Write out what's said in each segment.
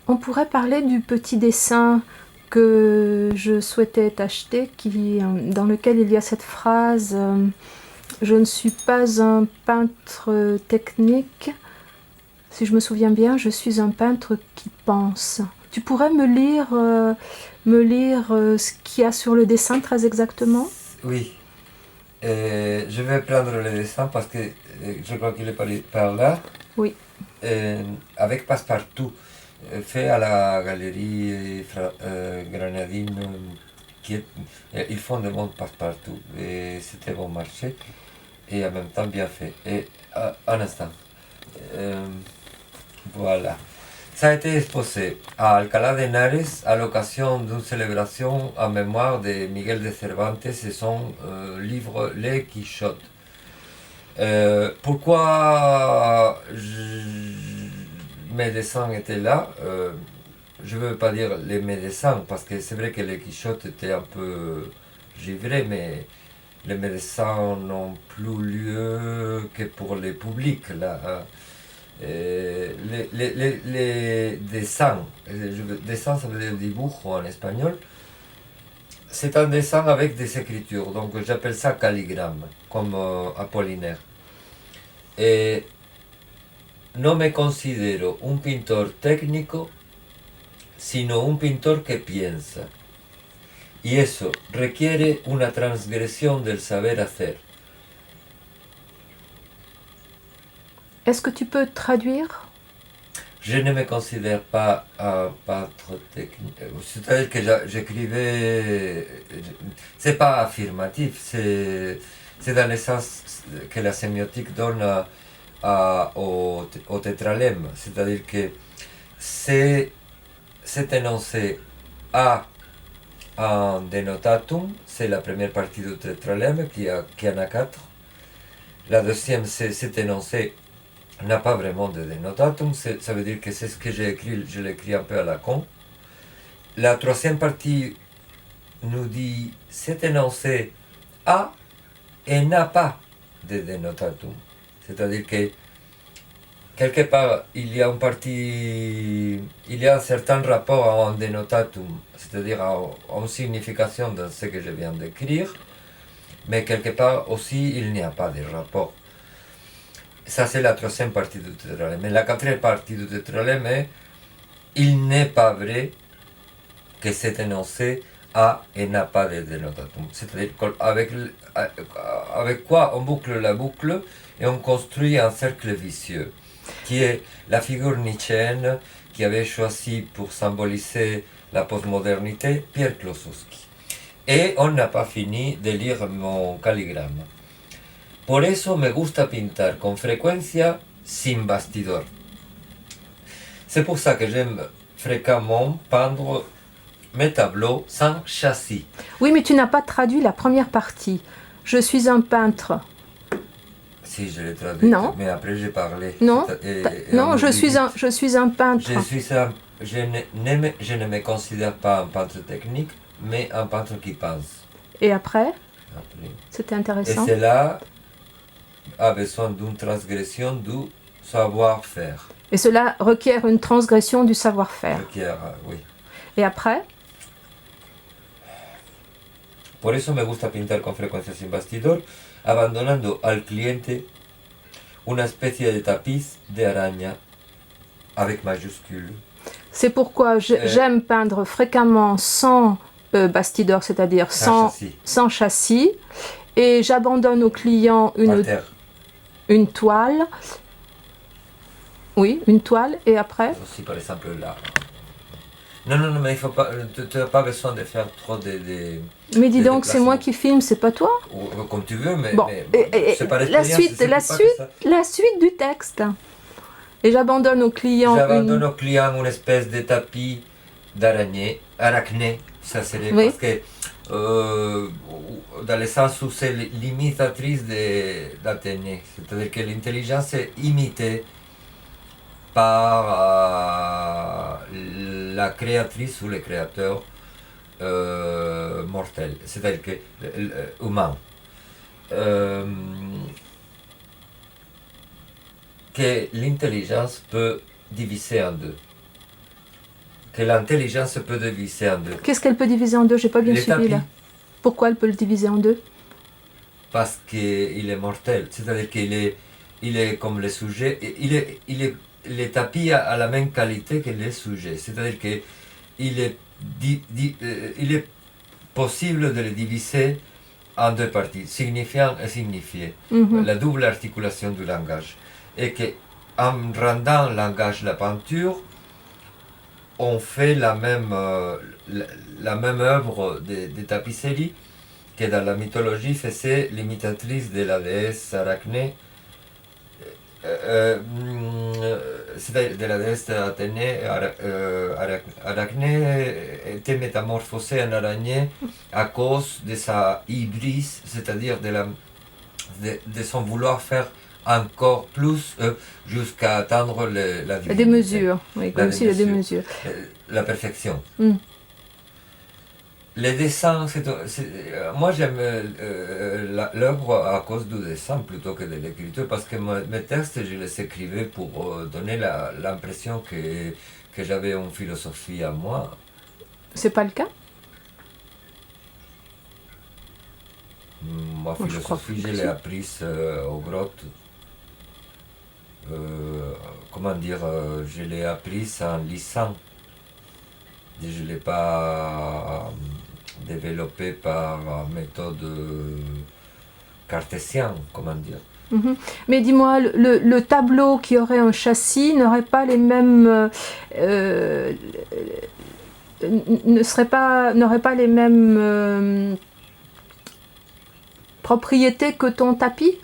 On pourrait parler du petit dessin que je souhaitais t'acheter, dans lequel il y a cette phrase je ne suis pas un peintre technique. Si je me souviens bien, je suis un peintre qui pense. Tu pourrais me lire ce qu'il y a sur le dessin très exactement? Oui, je vais prendre le dessin parce que je crois qu'il est par là, Oui. avec Passepartout, fait à la galerie grenadine. Ils font des mondes Passepartout et c'était bon marché et en même temps bien fait. Et un instant, euh, voilà. Ça a été exposé à Alcalá de Henares à l'occasion d'une célébration en mémoire de Miguel de Cervantes et son livre Les Quichotte. Pourquoi mes dessins étaient là je ne veux pas dire mes dessins, parce que c'est vrai que les Quichotte étaient un peu givrés, mais les médecins n'ont plus lieu que pour le public. Là, hein. Les dessins, dessin ça veut dire dibujo en espagnol, c'est un dessin avec des écritures, donc j'appelle ça calligramme, comme Apollinaire. Et no me considero un pintor técnico, sino un pintor que piensa. Y eso requiere una transgresión del saber hacer. Est-ce que tu peux traduire? Je ne me considère pas un peintre technique. C'est-à-dire que j'écrivais. C'est pas affirmatif, c'est dans le sens que la sémiotique donne au tétralemme. C'est-à-dire que cet énoncé A en dénotatum, c'est la première partie du tétralemme qui en a quatre. La deuxième, c'est cet énoncé n'a pas vraiment de dénotatum, ça veut dire que c'est ce que j'ai écrit, je l'écris un peu à la con. La troisième partie nous dit cet énoncé a et n'a pas de dénotatum. C'est-à-dire que quelque part, il y a un certain rapport à un dénotatum, c'est-à-dire à une signification dans ce que je viens d'écrire, mais quelque part aussi, il n'y a pas de rapport. Ça, c'est la troisième partie du tétralemme. Mais la quatrième partie du tétralemme est il n'est pas vrai que cet énoncé a et n'a pas de dénotatum. C'est-à-dire avec quoi on boucle la boucle et on construit un cercle vicieux, qui est la figure nietzschéenne qui avait choisi pour symboliser la postmodernité Pierre Klossowski. Et on n'a pas fini de lire mon calligramme. Por eso me gusta pintar con frecuencia sin bastidor. C'est pour ça que j'aime fréquemment peindre mes tableaux sans châssis. Oui, mais tu n'as pas traduit la première partie. Je suis un peintre. Si, je l'ai traduit, non. Mais après j'ai parlé. Non, non, je suis un peintre. Je ne me considère pas un peintre technique, mais un peintre qui pense. Et après? C'était intéressant. Et cela a besoin d'une transgression du savoir-faire. Et cela requiert une transgression du savoir-faire. Oui. Et après? Por eso me gusta pintar con frecuencia sin bastidor, abandonando al cliente una especie de tapiz de araña avec majuscule. C'est pourquoi j'aime peindre fréquemment sans bastidor, c'est-à-dire sans châssis, et j'abandonne au client une toile. Oui, une toile, et après? Aussi, par exemple, là. Non, mais il faut pas. Tu n'as pas besoin de faire trop de. Mais dis donc, c'est moi qui filme, c'est pas toi? Comme tu veux, mais. Bon, c'est pas la suite du texte. Et j'abandonne au client. Au client une espèce de tapis d'araignée, arachné, ça serait oui. Parce que. Dans le sens où c'est l'imitatrice d'Athénée, c'est-à-dire que l'intelligence est imitée par la créatrice ou le créateur mortel, c'est-à-dire que humain. Que l'intelligence peut diviser en deux. que l'intelligence peut diviser en deux. Qu'est-ce qu'elle peut diviser en deux? J'ai pas bien Les suivi tapis. là. Pourquoi elle peut le diviser en deux? Parce qu'il est mortel, c'est-à-dire il est comme le sujet, le tapis a la même qualité que le sujet, c'est-à-dire qu'il est, il est possible de le diviser en deux parties, signifiant et signifié, la double articulation du langage. Et qu'en rendant le langage la peinture, on fait la même œuvre de tapisserie que dans la mythologie faisait l'imitatrice de la déesse Arachné, c'est-à-dire de la déesse Athénée. Arachné était métamorphosée en araignée à cause de sa hybris, c'est-à-dire de son vouloir faire encore plus jusqu'à atteindre la divinité. La démesure, oui, comme si la démesure. La perfection. Les dessins, moi j'aime l'œuvre à cause du dessin plutôt que de l'écriture, parce que mes textes, je les écrivais pour donner l'impression que j'avais une philosophie à moi. C'est pas le cas? Ma philosophie, je l'ai apprise aux grottes. Comment dire, je l'ai apprise en lisant. Je ne l'ai pas développé par méthode cartésienne, comment dire. Mais dis-moi, le tableau qui aurait un châssis n'aurait pas les mêmes... n'aurait pas les mêmes propriétés que ton tapis?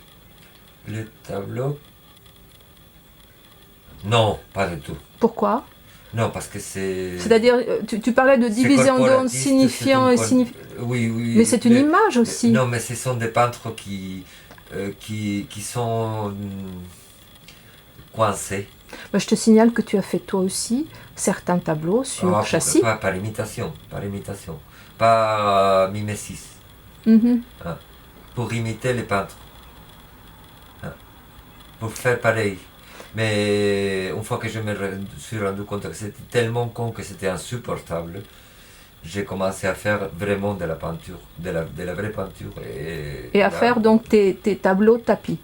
Le tableau? Non, pas du tout. Pourquoi? Non, parce que c'est... C'est-à-dire, tu parlais de diviser en deux, signifiant et signifiant. Oui, oui. Mais c'est une image aussi. Non, mais ce sont des peintres qui sont coincés. Bah, je te signale que tu as fait toi aussi certains tableaux sur châssis. Par imitation, pas mimesis. Pour imiter les peintres. Pour faire pareil. Mais une fois que je me suis rendu compte que c'était tellement con que c'était insupportable, j'ai commencé à faire vraiment de la peinture, de la vraie peinture. Et à faire donc tes tableaux tapis.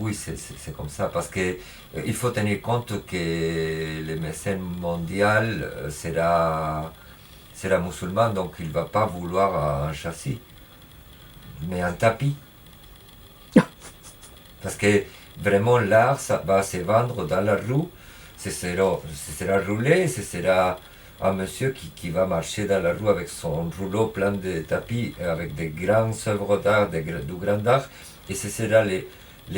Oui, c'est comme ça, parce qu'il faut tenir compte que le mécène mondial sera musulman, donc il ne va pas vouloir un châssis, mais un tapis. Parce que vraiment l'art, ça va se vendre dans la rue, ce sera roulé, ce sera un monsieur qui va marcher dans la rue avec son rouleau plein de tapis, avec des grandes œuvres d'art, du grand art, et ce sera les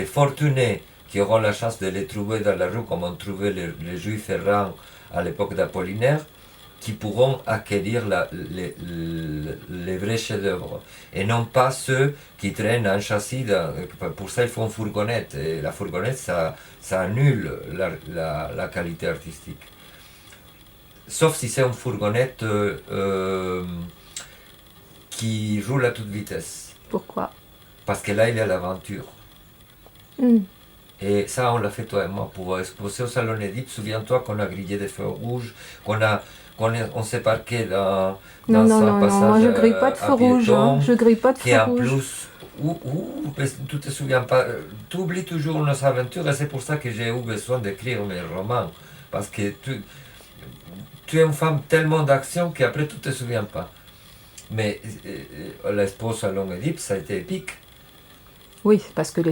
fortunés qui auront la chance de les trouver dans la rue, comme on trouvait les juifs errants à l'époque d'Apollinaire, qui pourront acquérir les vrais chefs-d'œuvre. Et non pas ceux qui traînent un châssis, pour ça ils font fourgonnette. Et la fourgonnette, ça annule la qualité artistique. Sauf si c'est une fourgonnette qui roule à toute vitesse. Pourquoi? Parce que là, il y a l'aventure. Et ça, on l'a fait toi et moi pour exposer au Salon Édip. Souviens-toi qu'on a grillé des feux rouges, on s'est parqué dans un passage. Non, moi je grille pas de feu rouge. Je grille pas de feu rouge. Et en plus, tu te souviens pas, tu oublies toujours nos aventures, et c'est pour ça que j'ai eu besoin d'écrire mes romans. Parce que tu es une femme tellement d'action qu'après tu te souviens pas. Mais l'expo au Salon Édip, ça a été épique. Oui, parce que les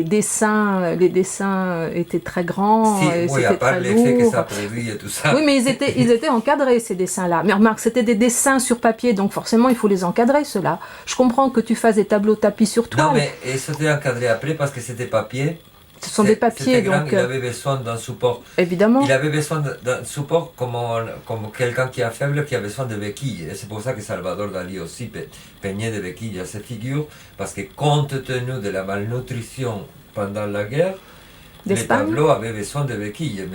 dessins étaient très grands. Oui, à part l'effet que ça produit et tout ça. Oui, mais ils étaient encadrés, ces dessins-là. Mais remarque, c'était des dessins sur papier, donc forcément, il faut les encadrer, ceux-là. Je comprends que tu fasses des tableaux tapis sur toile. Non, mais c'était encadré après parce que c'était papier. Ce sont des papiers, grand, donc... Il avait besoin d'un support. Évidemment. Il avait besoin d'un support comme quelqu'un qui est faible, qui a besoin de béquilles. Et c'est pour ça que Salvador Dali aussi peignait des béquilles à ses figures, parce que compte tenu de la malnutrition pendant la guerre, les tableaux avaient besoin de béquilles.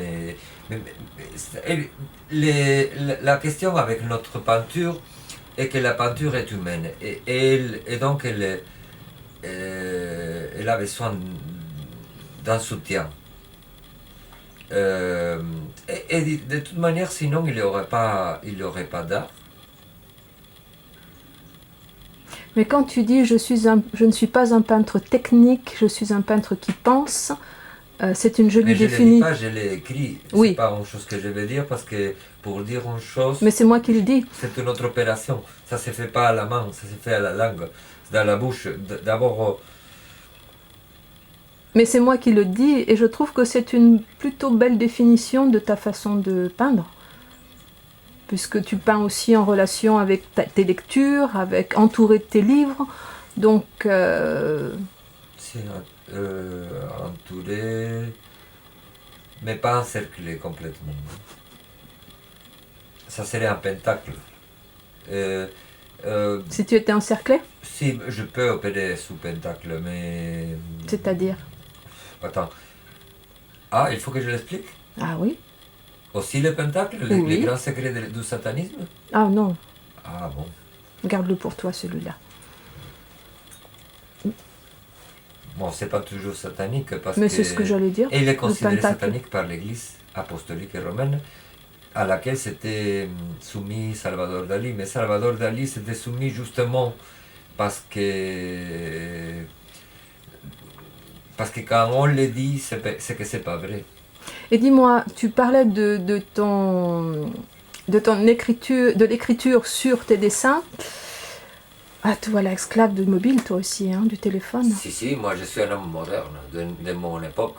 La question avec notre peinture est que la peinture est humaine. Et donc elle a besoin d'un soutien. Et de toute manière, sinon, il n'y aurait pas d'art. Mais quand tu dis je ne suis pas un peintre technique, je suis un peintre qui pense, c'est une jolie Mais je ne l'ai dit définition. pas, je l'ai écrit. Oui. C'est pas une chose que je vais dire parce que pour dire une chose, Mais c'est moi qui le dis. c'est une autre opération. Ça se fait pas à la main, ça se fait à la langue, dans la bouche. D'abord, Mais c'est moi qui le dis et je trouve que c'est une plutôt belle définition de ta façon de peindre. Puisque tu peins aussi en relation avec tes lectures, entouré de tes livres. Donc, c'est entouré, mais pas encerclé complètement. Ça serait un pentacle. si tu étais encerclé, Si, je peux opérer sous pentacle, mais... c'est-à-dire. Attends. Ah, il faut que je l'explique. Ah oui. Aussi le pentacle, Oui. les grands secrets du satanisme. Ah non, Ah bon. garde-le pour toi celui-là. Bon, c'est pas toujours satanique parce Mais que... c'est ce que j'allais dire. Et il est le considéré pentacle. satanique par l'Église apostolique romaine, à laquelle s'était soumis Salvador Dali. Mais Salvador Dali s'était soumis justement parce que quand on le dit, c'est que c'est pas vrai. Et dis-moi, tu parlais de ton écriture, de l'écriture sur tes dessins. Ah, toi, l'esclave de mobile, toi aussi, hein, du téléphone. Si, moi je suis un homme moderne de mon époque.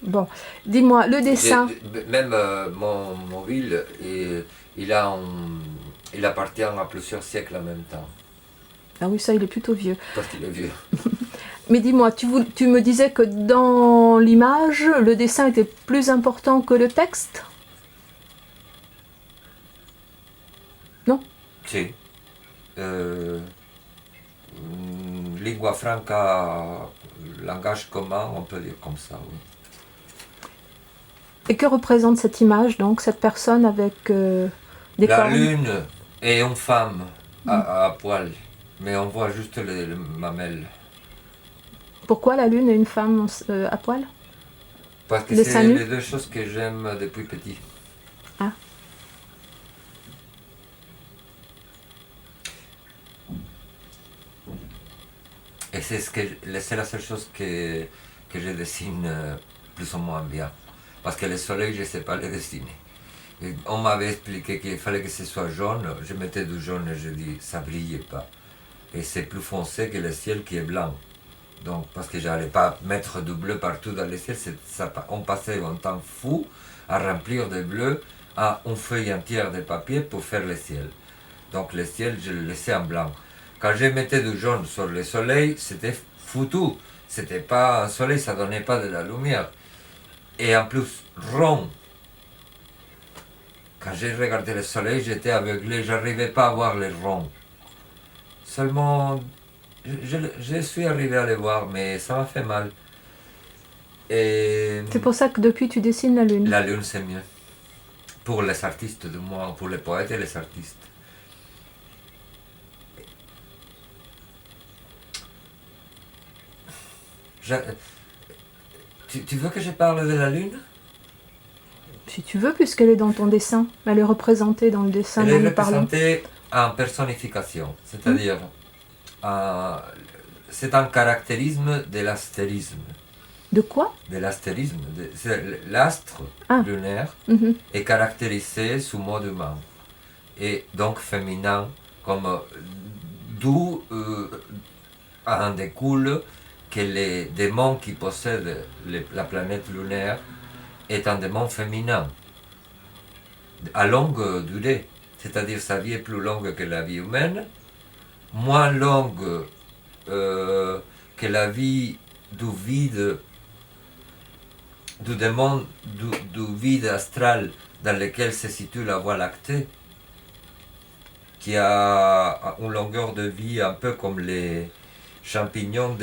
Bon, dis-moi, le dessin. Même mon mobile, il appartient à plusieurs siècles en même temps. Ah oui, ça, il est plutôt vieux. Parce qu'il est vieux. Mais dis-moi, tu me disais que dans l'image, le dessin était plus important que le texte? Non? Si. Lingua franca, langage commun, on peut dire comme ça, oui. Et que représente cette image, donc, cette personne avec des La cornes? lune et une femme à poil, mais on voit juste le mamelles. Pourquoi la lune et une femme à poil? Parce que Les c'est seins nus? les deux choses que j'aime depuis petit. Ah. Et c'est la seule chose que je dessine plus ou moins bien. Parce que le soleil, je ne sais pas le dessiner. Et on m'avait expliqué qu'il fallait que ce soit jaune. Je mettais du jaune et je dis, ça ne brillait pas. Et c'est plus foncé que le ciel qui est blanc. Donc, parce que j'allais pas mettre du bleu partout dans le ciel, on passait un temps fou à remplir de bleu à une feuille entière de papier pour faire le ciel. Donc le ciel, je le laissais en blanc. Quand je mettais du jaune sur le soleil, c'était foutu. C'était pas un soleil, ça donnait pas de la lumière. Et en plus, rond. Quand j'ai regardé le soleil, j'étais aveuglé, j'arrivais pas à voir les ronds. Seulement, je suis arrivé à les voir, mais ça m'a fait mal. Et C'est pour ça que depuis tu dessines la lune. la lune, c'est mieux. Pour les artistes, du moins, pour les poètes et les artistes. Tu veux que je parle de la lune? Si tu veux, puisqu'elle est dans ton dessin. Elle est représentée dans le dessin Elle dont est nous parlons. représentée en personnification, c'est-à-dire c'est un caractérisme de l'astérisme. De quoi? De l'astérisme. L'astre lunaire est caractérisé sous mode humain et donc féminin, comme d'où en découle que les démons qui possèdent la planète lunaire est un démon féminin à longue durée, c'est-à-dire sa vie est plus longue que la vie humaine, moins longue que la vie du vide, du démon, du vide astral dans lequel se situe la Voie lactée, qui a une longueur de vie un peu comme les champignons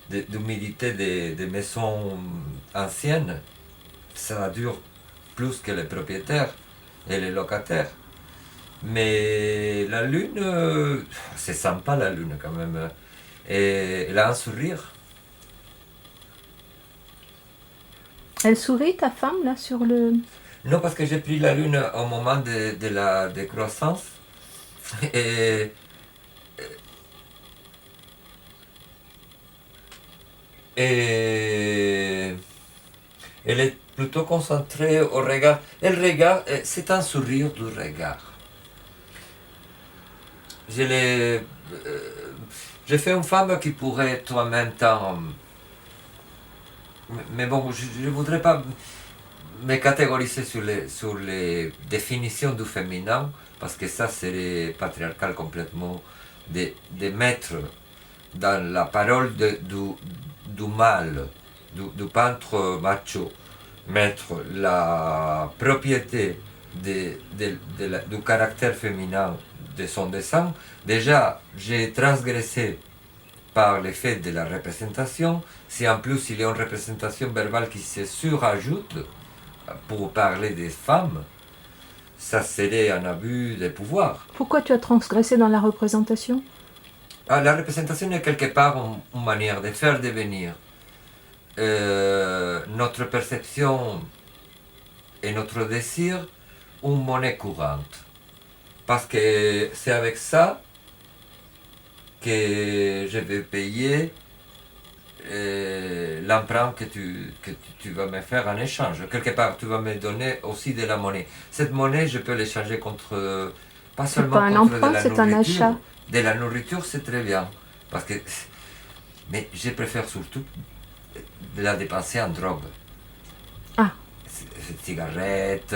d'humidité des maisons anciennes. Ça dure plus que les propriétaires et les locataires. Mais la lune, c'est sympa la lune quand même. Et elle a un sourire. Elle sourit, ta femme, là, sur le... Non, parce que j'ai pris la lune au moment de la décroissance. Et, et elle est plutôt concentrée au regard. Elle regarde, c'est un sourire du regard. J'ai fait une femme qui pourrait être en même temps. Mais bon, je ne voudrais pas me catégoriser sur les définitions du féminin, parce que ça serait patriarcal complètement de mettre dans la parole du mâle, du peintre macho, mettre la propriété du caractère féminin de son dessin. Déjà, j'ai transgressé par l'effet de la représentation. Si en plus il y a une représentation verbale qui se surajoute pour parler des femmes, ça serait un abus de pouvoir. Pourquoi tu as transgressé dans la représentation? La représentation est quelque part une manière de faire devenir notre perception et notre désir une monnaie courante. Parce que c'est avec ça que je vais payer l'emprunt que tu vas me faire en échange. Quelque part, tu vas me donner aussi de la monnaie. Cette monnaie, je peux l'échanger contre, pas C'est seulement pas un contre emprunt, de la c'est un nourriture. achat. De la nourriture, c'est très bien. Parce que, mais je préfère surtout de la dépenser en drogue. Ah. Cigarettes,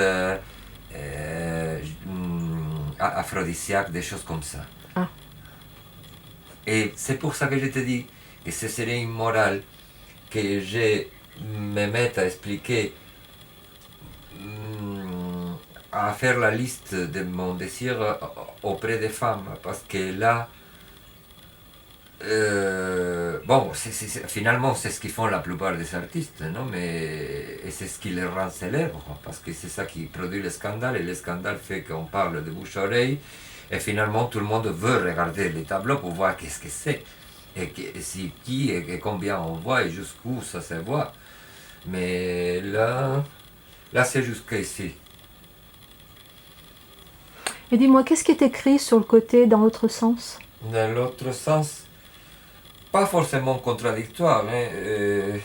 aphrodisiaques, des choses comme ça. Ah. Et c'est pour ça que je te dis que ce serait immoral que je me mette à expliquer, à faire la liste de mon désir auprès des femmes. Parce que là, bon, finalement, c'est ce qu'ils font la plupart des artistes, non? Mais et c'est ce qui les rend célèbres, parce que c'est ça qui produit le scandale, et le scandale fait qu'on parle de bouche à oreille, et finalement, tout le monde veut regarder les tableaux pour voir qu'est-ce que c'est, et qui et combien on voit, et jusqu'où ça se voit. Mais là c'est jusqu'ici. Et dis-moi, qu'est-ce qui est écrit sur le côté dans l'autre sens? Dans l'autre sens, pas forcément contradictoire, hein.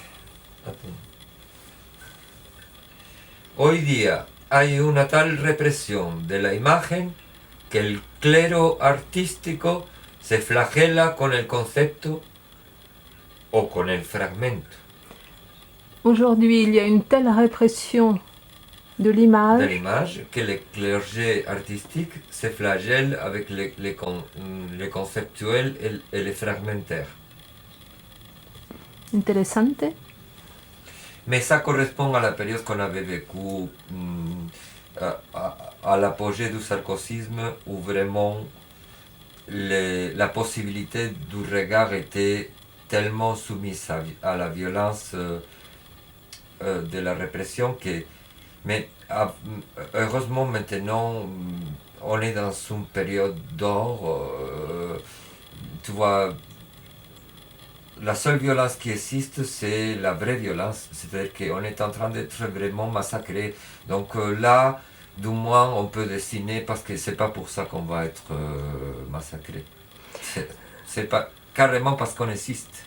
Hoy día hay una tal represión de la imagen que el clero artístico se flagela con el concepto o con el fragmento. Aujourd'hui, il y a une telle répression de l'image que le clergé artistique se flagelle avec le conceptuel et le fragmentaire. Interessante. Mais ça correspond à la période qu'on avait vécue, à l'apogée du sarkozysme, où vraiment la possibilité du regard était tellement soumise à la violence de la répression que... Mais heureusement maintenant, on est dans une période d'or. Tu vois, la seule violence qui existe, c'est la vraie violence. C'est-à-dire qu'on est en train d'être vraiment massacré. Donc là, du moins, on peut dessiner parce que c'est pas pour ça qu'on va être massacré. C'est pas carrément parce qu'on existe.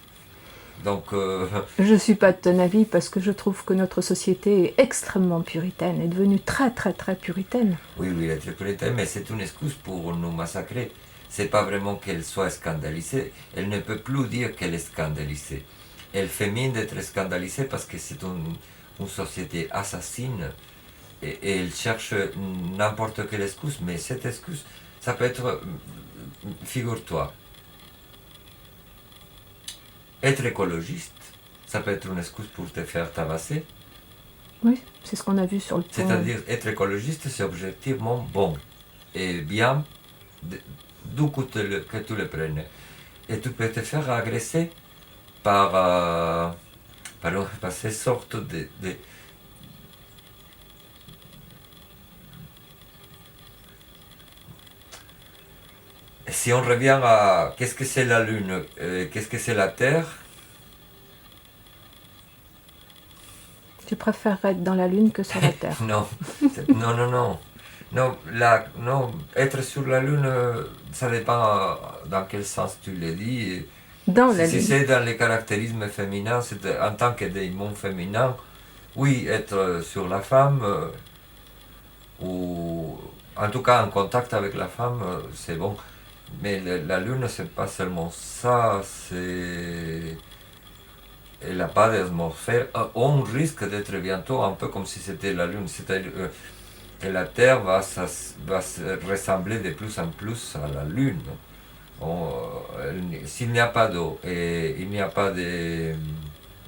Donc, je ne suis pas de ton avis parce que je trouve que notre société est extrêmement puritaine, est devenue très très très puritaine. Oui, elle est très puritaine, mais c'est une excuse pour nous massacrer. C'est pas vraiment qu'elle soit scandalisée. Elle ne peut plus dire qu'elle est scandalisée. Elle fait mine d'être scandalisée parce que c'est une société assassine et elle cherche n'importe quelle excuse. Mais cette excuse, ça peut être, figure-toi, être écologiste, ça peut être une excuse pour te faire tabasser. Oui, c'est ce qu'on a vu sur le pont. C'est-à-dire, être écologiste, c'est objectivement bon et bien, d'où que tu le prennes. Et tu peux te faire agresser par ces sortes de si on revient à qu'est-ce que c'est la Lune, qu'est-ce que c'est la Terre, Tu préférerais être dans la Lune que sur la Terre? Non, non. Non, être sur la Lune, ça dépend dans quel sens tu le dis. Dans la Si Lune. c'est dans les caractérismes féminins, c'est en tant que démon féminin, oui, être sur la femme, ou en tout cas en contact avec la femme, c'est bon. Mais la Lune, c'est pas seulement ça, c'est... Elle n'a pas d'atmosphère. On risque d'être bientôt un peu comme si c'était la Lune, c'est-à-dire que la Terre va se ressembler de plus en plus à la Lune. S'il n'y a pas d'eau et il n'y a pas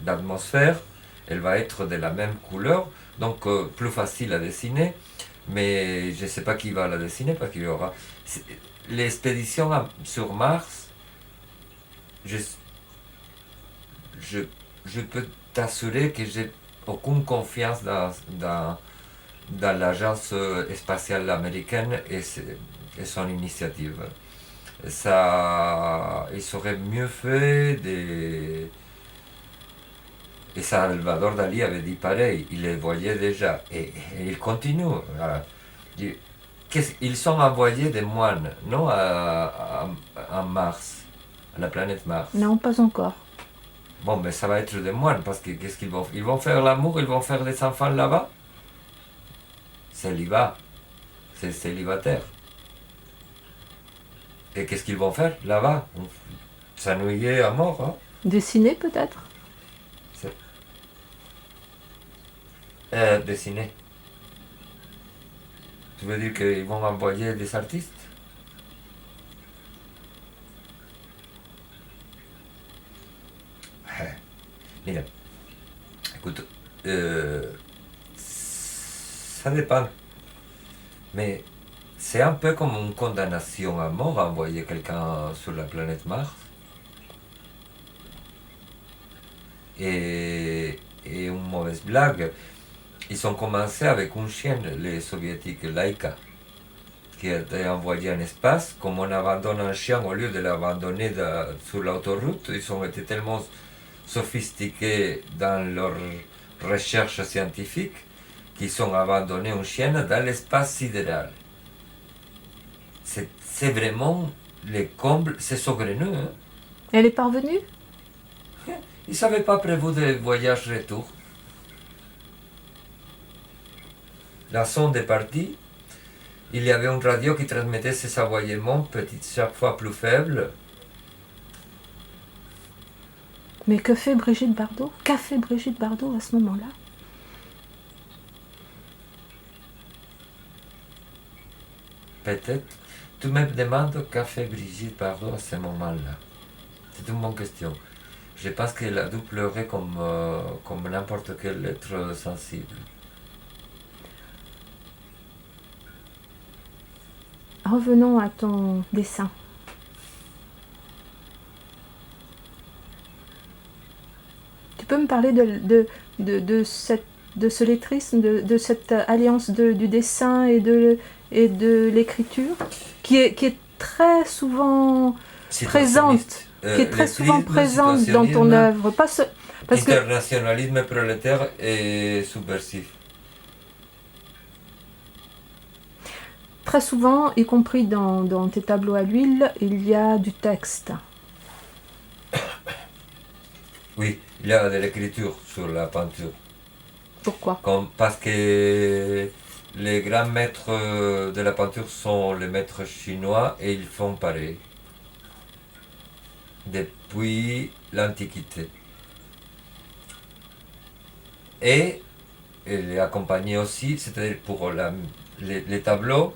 d'atmosphère, elle va être de la même couleur, donc plus facile à dessiner, mais je ne sais pas qui va la dessiner parce qu'il y aura... L'expédition sur Mars, je, je peux t'assurer que j'ai aucune confiance dans l'agence spatiale américaine et son initiative. Ça, il serait mieux fait de... Et Salvador Dali avait dit pareil, il les voyait déjà, et il continue. Ils sont envoyés des moines, non, à Mars, à la planète Mars. Non, pas encore. Bon, mais ça va être des moines, parce que qu'est-ce qu'ils vont faire? Ils vont faire l'amour, ils vont faire des enfants là-bas? Célibat, c'est célibataire. Et qu'est-ce qu'ils vont faire là-bas? S'ennuyer à mort, hein? Dessiner peut-être? Dessiner. Tu veux dire qu'ils vont envoyer des artistes? Mira, écoute, ça dépend. Mais c'est un peu comme une condamnation à mort envoyer quelqu'un sur la planète Mars. Et une mauvaise blague. Ils ont commencé avec une chienne, les soviétiques, Laika, qui a été envoyée en espace. Comme on abandonne un chien, au lieu de l'abandonner sur l'autoroute, ils ont été tellement sophistiqués dans leurs recherches scientifiques qu'ils ont abandonné une chienne dans l'espace sidéral. C'est vraiment les combles, c'est saugrenu. Hein? Elle est parvenue? Ils ne savaient pas prévu de voyage retour. La sonde est partie. Il y avait une radio qui transmettait ses aboiements, petites, chaque fois plus faibles. Mais que fait Brigitte Bardot? Qu'a fait Brigitte Bardot à ce moment-là? Peut-être. Tu me demandes qu'a fait Brigitte Bardot à ce moment-là. C'est une bonne question. Je pense qu'elle a dû pleurer comme n'importe quel être sensible. Revenons à ton dessin. Tu peux me parler de ce lettrisme, de cette alliance du dessin et de l'écriture, qui est très souvent présente, dans ton œuvre. Parce que internationalisme prolétaire et subversif. très souvent, y compris dans tes tableaux à l'huile, il y a du texte. Oui, il y a de l'écriture sur la peinture. Pourquoi? Parce que les grands maîtres de la peinture sont les maîtres chinois et ils font pareil. Depuis l'Antiquité. Et il est accompagné aussi, c'est-à-dire pour les tableaux,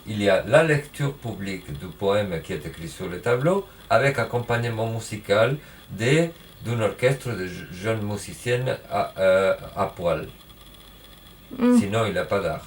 il y a la lecture publique du poème qui est écrit sur le tableau avec accompagnement musical d'un orchestre de jeunes musiciennes à poil. Sinon, il n'y a pas d'art.